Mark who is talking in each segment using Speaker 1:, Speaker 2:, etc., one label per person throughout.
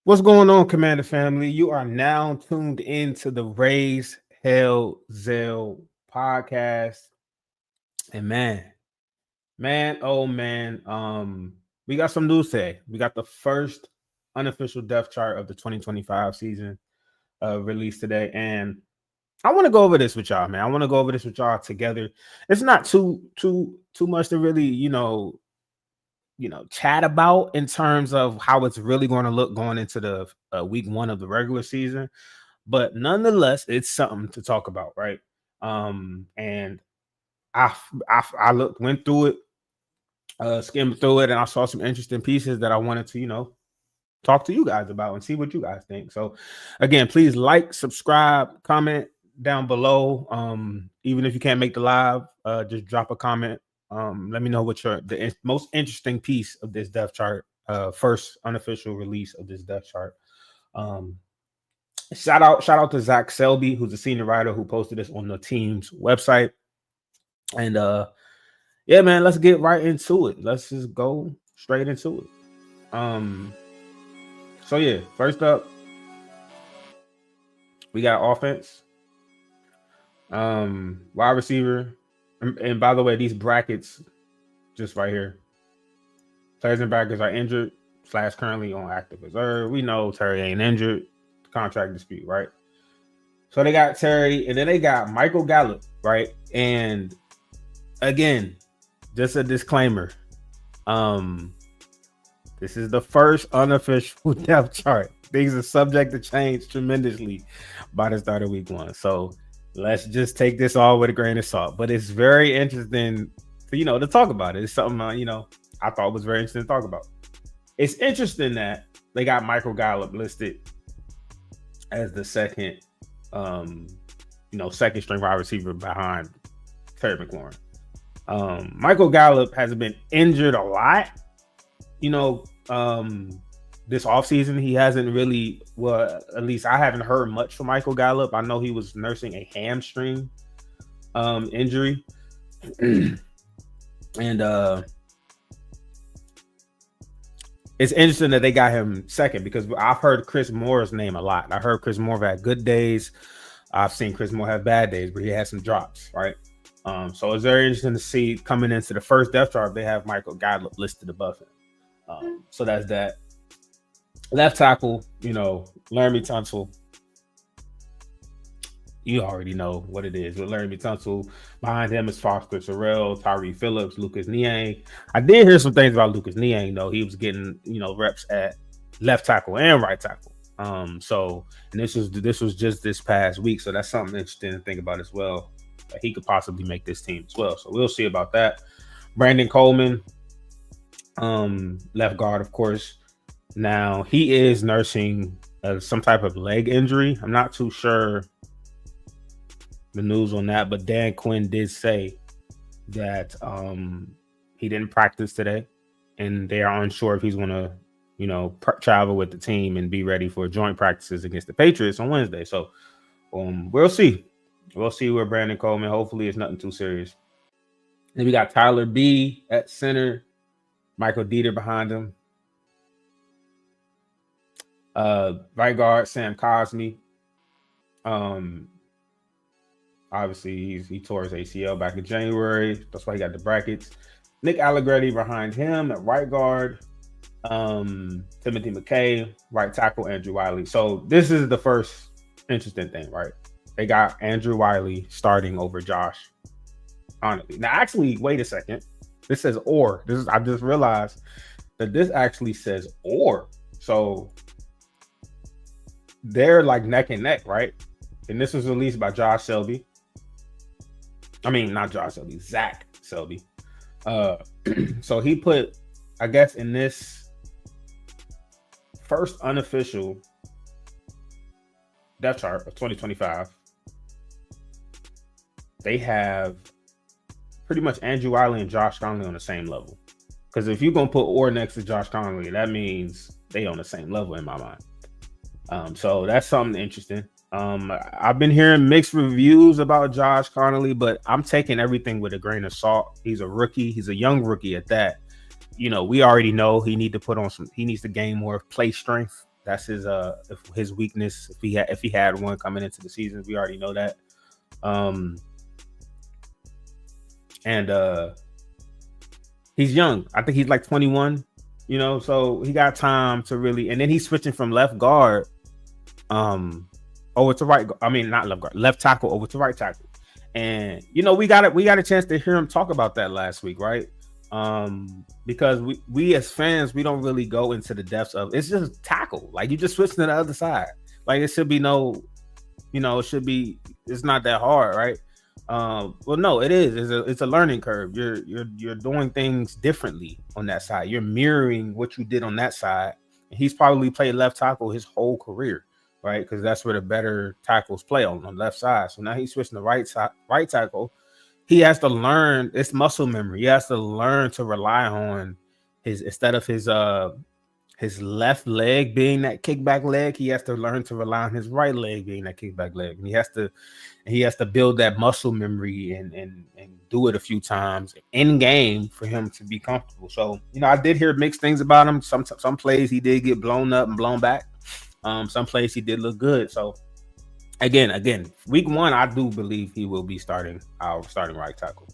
Speaker 1: What's going on, Commander family? You are now tuned into the Raise Hell Zell podcast. And man, we got some news today. We got the first unofficial depth chart of the 2025 season released today. And I want to go over this with y'all, man. I want to go over this with y'all together. It's not too much to really, chat about in terms of how it's really going to look going into the week one of the regular season, but nonetheless it's something to talk about, right? And I went through it, skimmed through it, and I saw some interesting pieces that I wanted to talk to you guys about and see what you guys think. So again, please like, subscribe, comment down below. Even if you can't make the live, just drop a comment. Let me know what the most interesting piece of this depth chart, first unofficial release of this depth chart. Shout out to Zach Selby, who's a senior writer who posted this on the team's website. And yeah, man, let's get right into it. Let's just go straight into it. So yeah, first up, we got offense, wide receiver. And by the way, these brackets, just right here, players and brackets are injured / currently on active reserve. We know Terry ain't injured. Contract dispute, right? So they got Terry, and then they got Michael Gallup, right? And again, just a disclaimer. This is the first unofficial depth chart. Things are subject to change tremendously by the start of week one. So let's just take this all with a grain of salt. But it's very interesting to talk about it. It's something I thought was very interesting to talk about. It's interesting that they got Michael Gallup listed as the second string wide receiver behind Terry McLaurin. Michael Gallup has been injured a lot. This offseason, he hasn't really, well, at least I haven't heard much from Michael Gallup. I know he was nursing a hamstring injury. And it's interesting that they got him second because I've heard Chris Moore's name a lot. I heard Chris Moore have had good days. I've seen Chris Moore have bad days, but he had some drops, right? So it's very interesting to see coming into the first depth chart, they have Michael Gallup listed above him. So that's that. Left tackle, Laramie Tunsil. You already know what it is with Laramie Tunsil. Behind him is Foster Terrell, Tyree Phillips, Lucas Niang. I did hear some things about Lucas Niang, though. He was getting, reps at left tackle and right tackle. So, and this was just this past week. So that's something interesting to think about as well. That he could possibly make this team as well. So we'll see about that. Brandon Coleman, left guard, of course. Now he is nursing some type of leg injury. I'm not too sure the news on that, but Dan Quinn did say that he didn't practice today, and they are unsure if he's going to, travel with the team and be ready for joint practices against the Patriots on Wednesday. So we'll see. We'll see where Brandon Coleman. Hopefully, it's nothing too serious. Then we got Tyler B at center, Michael Dieter behind him. Right guard Sam Cosmi. Obviously he tore his ACL back in January. That's why he got the brackets. Nick Allegretti behind him at right guard. Timothy McKay, right tackle Andrew Wiley. So this is the first interesting thing, right? They got Andrew Wiley starting over Josh Connolly. Now, actually, wait a second. This says or. I just realized that this actually says or. So they're like neck and neck, right? And this was released by Josh Selby. I mean, not Josh Selby, Zach Selby. So he put, I guess, in this first unofficial depth chart of 2025, they have pretty much Andrew Wiley and Josh Connolly on the same level. Because if you're going to put or next to Josh Connolly, that means they on the same level in my mind. So that's something interesting. I've been hearing mixed reviews about Josh Connolly, but I'm taking everything with a grain of salt. He's a rookie. He's a young rookie at that. We already know he needs to gain more play strength That's his weakness. If he had one coming into the season, we already know that. And he's young. I think he's like 21. So he got time to really. And then he's switching from left guard, over to right. I mean, not left guard, left tackle over to right tackle. And we got a chance to hear him talk about that last week, right? Because we as fans, we don't really go into the depths of it's just tackle. Like you just switch to the other side. Like it should be it's not that hard, right? Well, no, it is. It's a learning curve. You're doing things differently on that side. You're mirroring what you did on that side. And he's probably played left tackle his whole career, right? Because that's where the better tackles play on the left side. So now he's switching to right tackle. He has to learn. It's muscle memory. He has to learn to rely on instead of his left leg being that kickback leg, he has to learn to rely on his right leg being that kickback leg. And he has to build that muscle memory and do it a few times in game for him to be comfortable. So, I did hear mixed things about him. Some plays he did get blown up and blown back. Some plays he did look good. So again, week 1, I do believe he will be starting right tackle.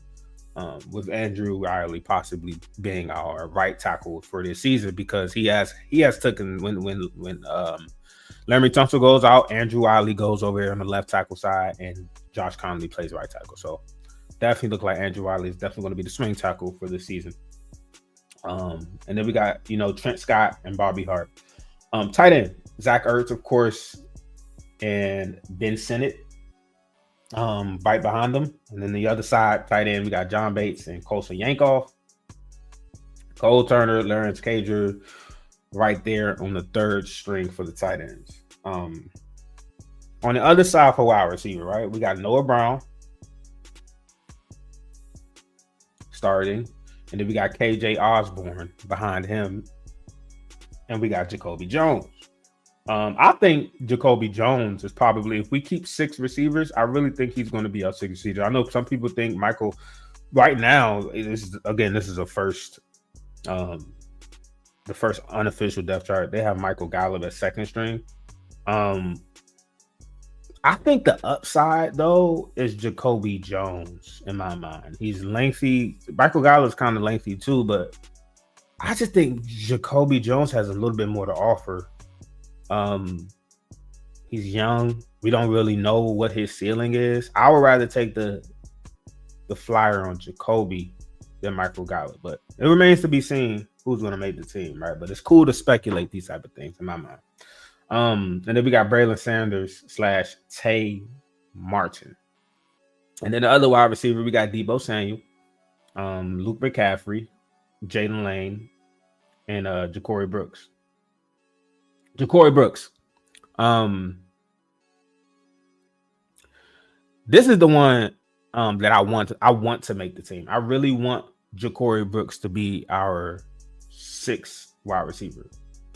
Speaker 1: With Andrew Wylie possibly being our right tackle for this season, because he has taken when Laremy Tunsil goes out, Andrew Wylie goes over here on the left tackle side, and Josh Conley plays right tackle. So definitely look like Andrew Wylie is definitely going to be the swing tackle for this season. And then we got Trent Scott and Bobby Hart. Tight end Zach Ertz, of course, and Ben Sinnott. Right behind them, and then the other side tight end we got John Bates and Kolson Yankoff, Cole Turner, Lawrence Cager, right there on the third string for the tight ends. On the other side for wide receiver, right, we got Noah Brown starting, and then we got KJ Osborne behind him, and we got Jacoby Jones. I think Jacoby Jones is probably, if we keep 6 receivers, I really think he's going to be our 6th receiver. I know some people think Michael, right now, this is the first unofficial depth chart. They have Michael Gallup at 2nd string. I think the upside, though, is Jacoby Jones in my mind. He's lengthy. Michael Gallup's kind of lengthy, too, but I just think Jacoby Jones has a little bit more to offer. He's young. We don't really know what his ceiling is. I would rather take the flyer on Jacoby than Michael Gallup, but it remains to be seen who's going to make the team, right? But it's cool to speculate these type of things in my mind. And then we got Braylon Sanders / Tay Martin. And then the other wide receiver, we got Deebo Samuel, Luke McCaffrey, Jaden Lane, and Ja'Corey Brooks. This is the one that I want to make the team. I really want Ja'Corey Brooks to be our 6th wide receiver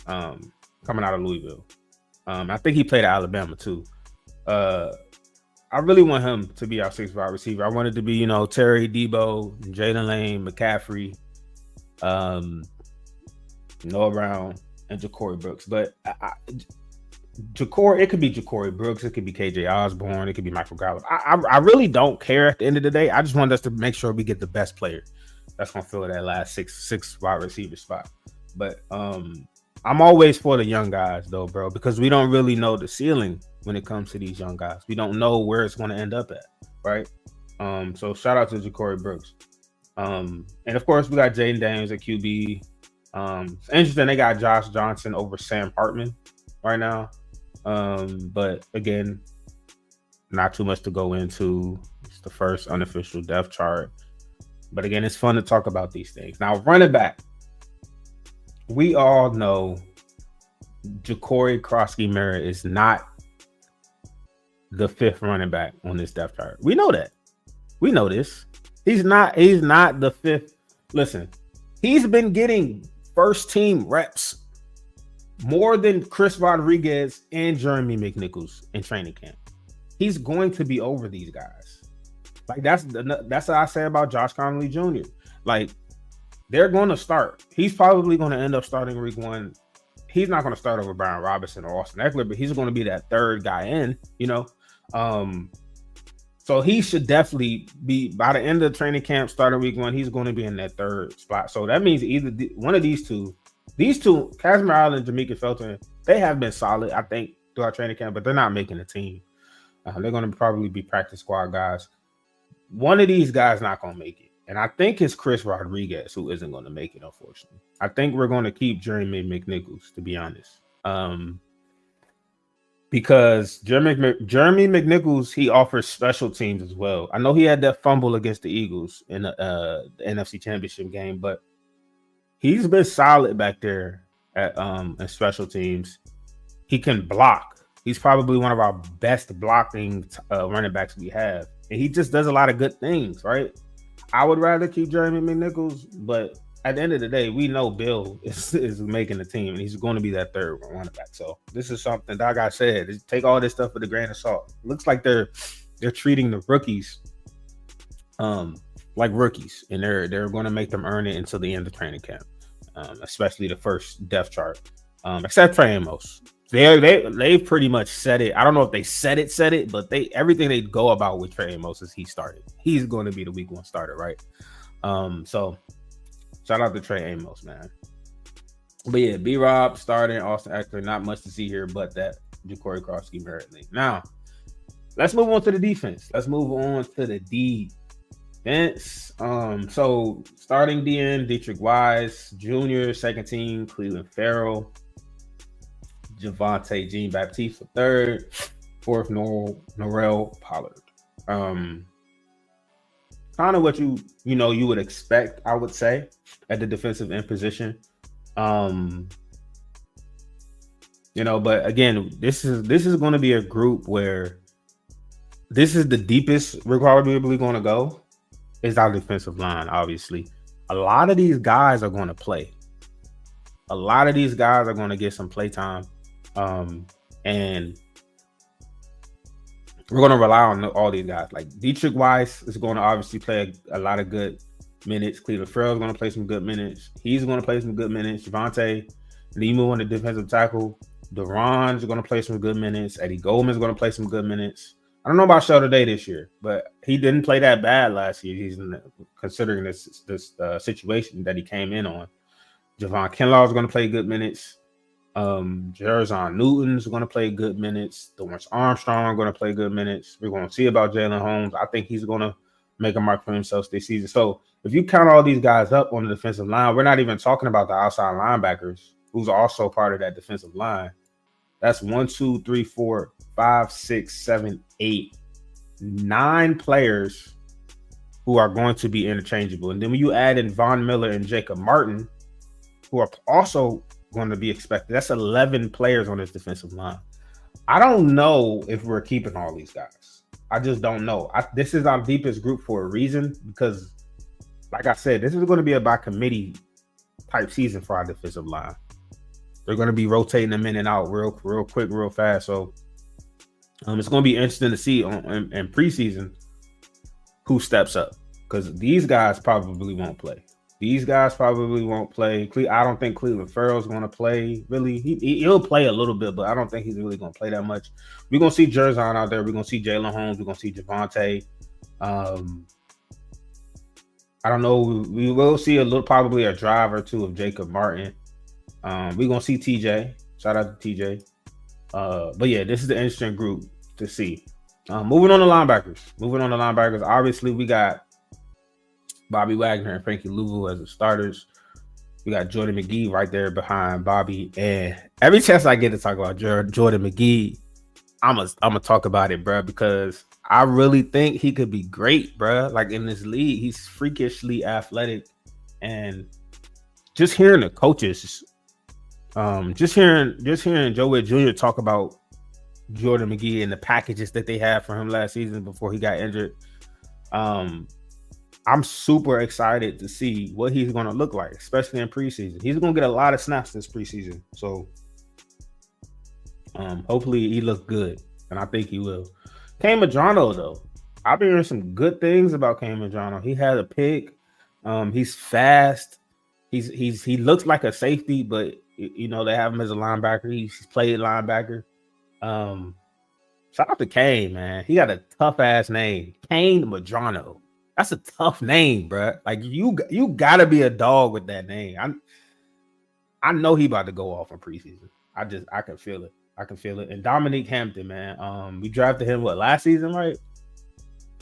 Speaker 1: coming out of Louisville. I think he played at Alabama too. I really want him to be our 6th wide receiver. I want it to be, Terry, Deebo, Jaden Lane, McCaffrey, Noah Brown, and Ja'Corey Brooks. But it could be Ja'Corey Brooks, it could be KJ Osborne, it could be Michael Gallup. I really don't care at the end of the day. I just want us to make sure we get the best player that's gonna fill that last six wide receiver spot. But I'm always for the young guys though, bro, because we don't really know the ceiling when it comes to these young guys. We don't know where it's gonna end up at, right? So shout out to Ja'Corey Brooks. And of course we got Jaden Daniels at QB. It's interesting they got Josh Johnson over Sam Hartman right now. But again, not too much to go into. It's the first unofficial depth chart. But again, it's fun to talk about these things. Now, running back. We all know Jacory Krosky-Merritt is not the 5th running back on this depth chart. We know that. We know this. He's not the 5th. Listen, he's been getting first team reps more than Chris Rodriguez and Jeremy McNichols in training camp. He's going to be over these guys. Like that's what I say about Josh Conley Jr. Like they're going to start. He's probably going to end up starting week 1 he's not going to start over Brian Robinson or Austin Eckler, but he's going to be that third guy in, So he should definitely be, by the end of the training camp, starting week 1, he's going to be in that third spot. So that means either one of these two, Kazmir Allen and Jameika Felton, they have been solid, I think, throughout training camp, but they're not making the team. They're going to probably be practice squad guys. One of these guys not going to make it. And I think it's Chris Rodriguez who isn't going to make it, unfortunately. I think we're going to keep Jeremy McNichols, to be honest. Because Jeremy McNichols, he offers special teams as well. I know he had that fumble against the Eagles in the NFC Championship game, but he's been solid back there at in special teams. He can block. He's probably one of our best blocking running backs we have. And he just does a lot of good things, right? I would rather keep Jeremy McNichols, but at the end of the day, we know Bill is making the team, and he's going to be that third running back. So this is something, like I said, take all this stuff with a grain of salt. It looks like they're treating the rookies like rookies, and they're going to make them earn it until the end of training camp, especially the first depth chart, except for Amos. They've pretty much said it. I don't know if they said it, but everything they go about with Trey Amos is he started. He's going to be the week 1 starter, right? So shout out to Trey Amos, man. But yeah, B-Rob starting, Austin Eckler, not much to see here, but that Ja'Cory Krosky merit league. Now, let's move on to the defense. So starting DN, Deatrich Wise, Jr., second team, Cleveland Farrell, Javonte Jean-Baptiste for third, fourth, Norrell Pollard. Kind of what you would expect, I would say, at the defensive end position. But again, this is going to be a group where this is the deepest we're probably going to go is our defensive line. Obviously, a lot of these guys are going to play. A lot of these guys are going to get some play time. And we're going to rely on all these guys. Like Deatrich Wise is going to obviously play a lot of good minutes. Cleveland Farrell is going to play some good minutes. He's going to play some good minutes. Javonte, and then you move on to defensive tackle. Deron is going to play some good minutes. Eddie Goldman is going to play some good minutes. I don't know about Sheldon Day this year, but he didn't play that bad last year. He's considering this situation that he came in on. Javon Kinlaw is going to play good minutes. Jerzon Newton is going to play good minutes. Dorrance Armstrong going to play good minutes. We're going to see about Jalen Holmes. I think he's going to make a mark for himself this season. So if you count all these guys up on the defensive line, we're not even talking about the outside linebackers, who's also part of that defensive line. That's 1, 2, 3, 4, 5, 6, 7, 8, 9 players who are going to be interchangeable. And then when you add in Von Miller and Jacob Martin, who are also going to be expected, that's 11 players on this defensive line. I don't know if we're keeping all these guys. I just don't know. This is our deepest group for a reason, because, like I said, this is going to be a by committee type season for our defensive line. They're going to be rotating them in and out real quick, real fast. So it's going to be interesting to see in preseason who steps up, because these guys probably won't play. I don't think Cleveland Farrell's going to play. Really, he'll play a little bit, but I don't think he's really going to play that much. We're going to see Jerzon out there. We're going to see Jalen Holmes. We're going to see Javonte. I don't know. We will see probably a drive or two of Jacob Martin. We're going to see TJ. Shout out to TJ. But yeah, this is the interesting group to see. Moving on to linebackers. Obviously, we got Bobby Wagner and Frankie Louvu as the starters. We got Jordan McGee right there behind Bobby. And every chance I get to talk about Jordan McGee, I'm gonna talk about it, bro, because I really think he could be great, bro. Like in this league, he's freakishly athletic. And just hearing the coaches, just hearing Joe Whitt Jr. talk about Jordan McGee and the packages that they had for him last season before he got injured, I'm super excited to see what he's going to look like, especially in preseason. He's going to get a lot of snaps this preseason. So hopefully he looks good, and I think he will. Cam Madrano, though. I've been hearing some good things about Cam Madrano. He had a pick. He's fast. He looks like a safety, but They have him as a linebacker. He's played linebacker. Shout out to Kane, man. He got a tough ass name, Kane Madrano. That's a tough name, bro. Like you gotta be a dog with that name. I know he about to go off in preseason. I can feel it. I can feel it. And Dominique Hampton, man. We drafted him last season, right?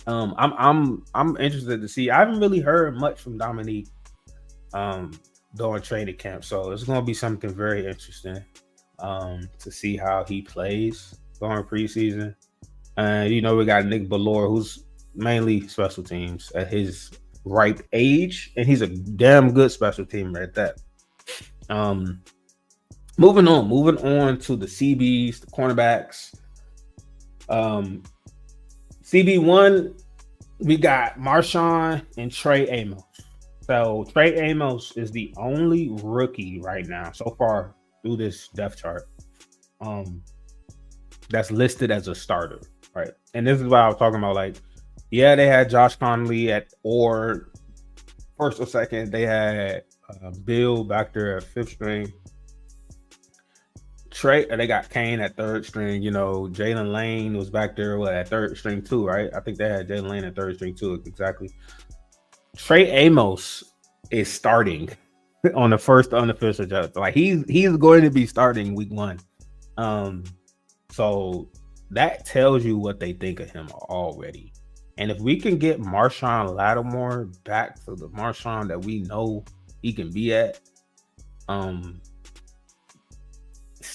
Speaker 1: I'm interested to see. I haven't really heard much from Dominique during training camp, so it's gonna be something very interesting to see how he plays during preseason. And we got Nick Bellore, who's mainly special teams at his ripe age, and he's a damn good special teamer at that. Moving on to the CBs, the cornerbacks. CB1, we got Marshawn and Trey Amos. So Trey Amos is the only rookie right now so far through this depth chart that's listed as a starter, right? And this is what I was talking about. Like, yeah, they had Josh Connolly at or first or second. They had Bill back there at fifth string. They got Kane at third string. Jalen Lane was back there at third string too, right? I think they had Jalen Lane at third string too, exactly. Trey Amos is starting on the first unofficial job. Like he's going to be starting week 1. So that tells you what they think of him already. And if we can get Marshawn Lattimore back to the Marshawn that we know he can be at,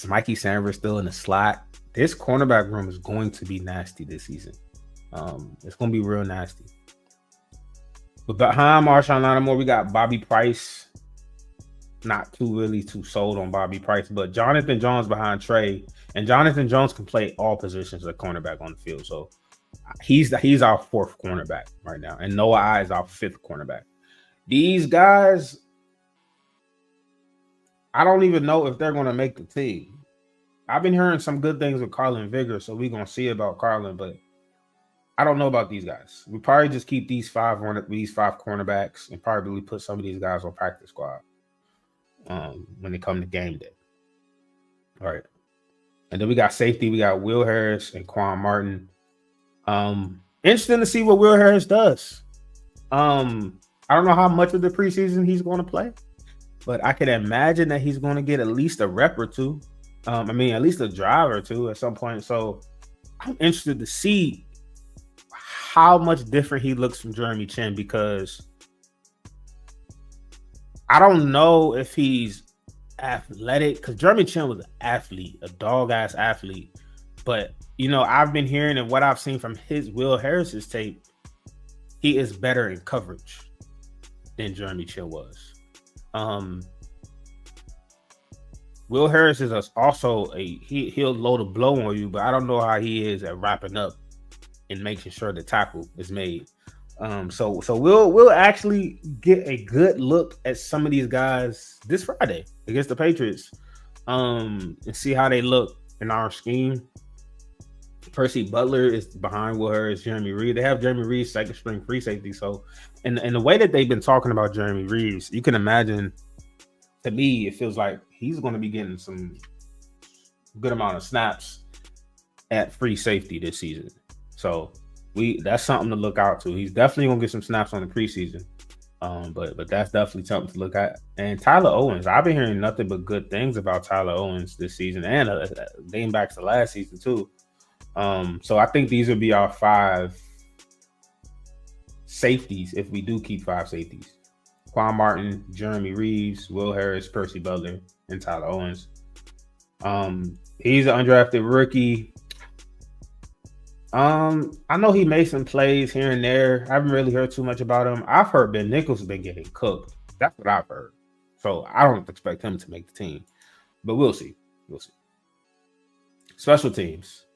Speaker 1: Mikey Sanders still in the slot. This cornerback room is going to be nasty this season. It's going to be real nasty. But behind Marshawn Lattimore, we got Bobby Price. Not too sold on Bobby Price, but Jonathan Jones behind Trey. And Jonathan Jones can play all positions of cornerback on the field. So he's our fourth cornerback right now. And Noah I is our fifth cornerback. These guys, I don't even know if they're going to make the team. I've been hearing some good things with Carlin Vigor, so we're going to see about Carlin, but I don't know about these guys. We probably just keep these five cornerbacks and probably put some of these guys on practice squad when they come to game day. All right. And then we got safety. We got Will Harris and Quan Martin. Interesting to see what Will Harris does. I don't know how much of the preseason he's going to play, but I can imagine that he's going to get at least a rep or two. At least a drive or two at some point. So I'm interested to see how much different he looks from Jeremy Chinn, because I don't know if he's athletic, because Jeremy Chinn was an athlete, a dog-ass athlete. But, I've been hearing, and what I've seen from Will Harris's tape, he is better in coverage than Jeremy Chinn was. Will Harris is also he'll load a blow on you, but I don't know how he is at wrapping up and making sure the tackle is made. So we'll actually get a good look at some of these guys this Friday against the Patriots, and see how they look in our scheme. Percy Butler is behind Will Harris, Jeremy Reed. They have Jeremy Reed second string free safety. So, and the way that they've been talking about Jeremy Reeves, you can imagine. To me, it feels like he's going to be getting some good amount of snaps at free safety this season. So that's something to look out to. He's definitely going to get some snaps on the preseason. But that's definitely something to look at. And Tyler Owens, I've been hearing nothing but good things about Tyler Owens this season, and dating back to last season too. So I think these would be our 5 safeties if we do keep 5 safeties. Quan Martin, Jeremy Reeves, Will Harris, Percy Butler, and Tyler Owens. He's an undrafted rookie. I know he made some plays here and there. I haven't really heard too much about him. I've heard Ben Nichols has been getting cooked. That's what I've heard. So I don't expect him to make the team. But we'll see. Special teams.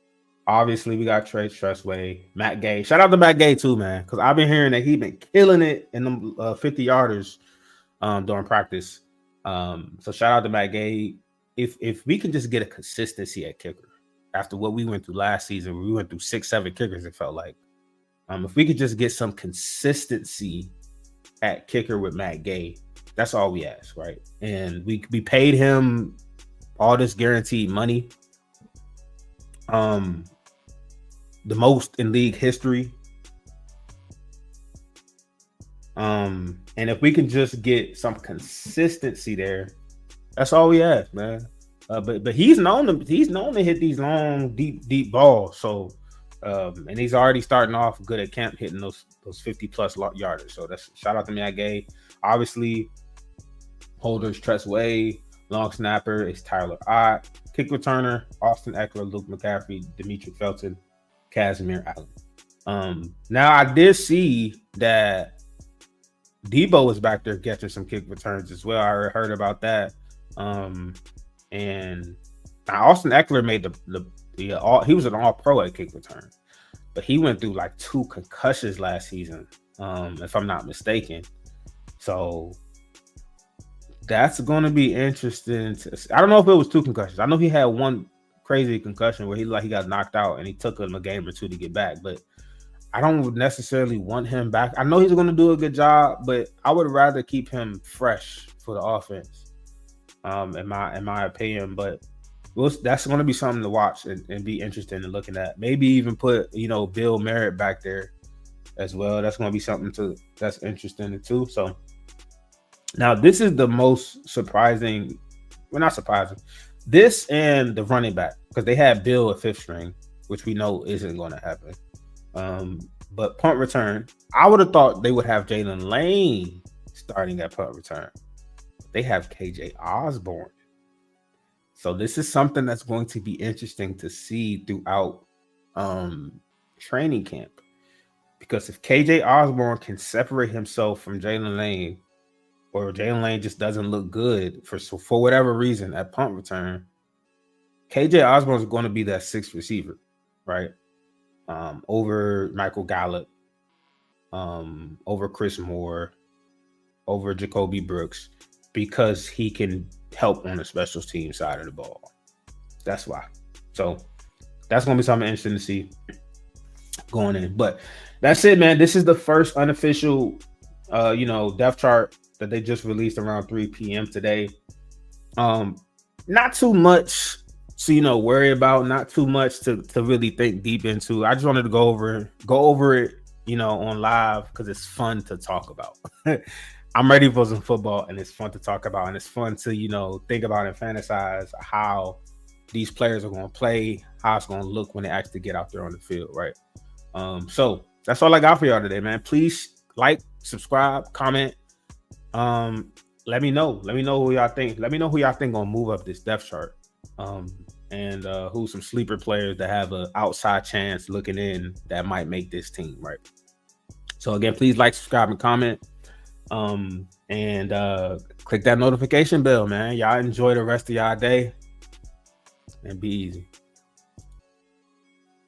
Speaker 1: Obviously, we got Trey Tressway, Matt Gay. Shout out to Matt Gay too, man, because I've been hearing that he's been killing it in them 50-yarders during practice. So shout out to Matt Gay. If we can just get a consistency at kicker after what we went through last season, we went through 6-7 kickers, it felt like. If we could just get some consistency at kicker with Matt Gay, that's all we ask, right? And we paid him all this guaranteed money, the most in league history. And if we can just get some consistency there, that's all we ask, man. But he's known to hit these long, deep balls. So, and he's already starting off good at camp, hitting those 50+ yarders. So that's shout out to Miyagi. Obviously, holders Tress Way, long snapper is Tyler Ott, kick returner Austin Ekeler, Luke McCaffrey, Dimitri Felton, Casimir Allen. Now I did see that Debo was back there catching some kick returns as well. I heard about that. And Austin Ekeler made he was an all-pro at kick return, but he went through like 2 concussions last season, if I'm not mistaken. So that's going to be interesting. I don't know if it was 2 concussions. I know he had one crazy concussion where he got knocked out and he took him a game or 2 to get back, but I don't necessarily want him back. I know he's going to do a good job, but I would rather keep him fresh for the offense. In my opinion, but that's going to be something to watch and be interested in looking at. Maybe even put Bill Merritt back there as well. That's going to be something that's interesting too. So now this is the most surprising. Well, not surprising. This and the running back, because they had Bill at 5th string, which we know isn't going to happen. But punt return, I would have thought they would have Jalen Lane starting at punt return. They have KJ Osborne. So this is something that's going to be interesting to see throughout training camp. Because if KJ Osborne can separate himself from Jalen Lane, or Jalen Lane just doesn't look good for whatever reason at punt return, KJ Osborne is going to be that 6th receiver, right? Over Michael Gallup, over Chris Moore, over Jacoby Brooks, because he can help on the special team side of the ball. That's why. So that's going to be something interesting to see going in. But that's it, man. This is the first unofficial, depth chart that they just released around 3 p.m. today. Not too much to, worry about. Not too much to really think deep into. I just wanted to go over it, on live because it's fun to talk about. I'm ready for some football, and it's fun to talk about, and it's fun to, think about and fantasize how these players are going to play, how it's going to look when they actually get out there on the field, right? So that's all I got for y'all today, man. Please like, subscribe, comment. Let me know who y'all think. Let me know who y'all think gonna move up this depth chart. And who's some sleeper players that have an outside chance looking in that might make this team, right? So again, please like, subscribe, and comment. And click that notification bell, man. Y'all enjoy the rest of y'all day and be easy.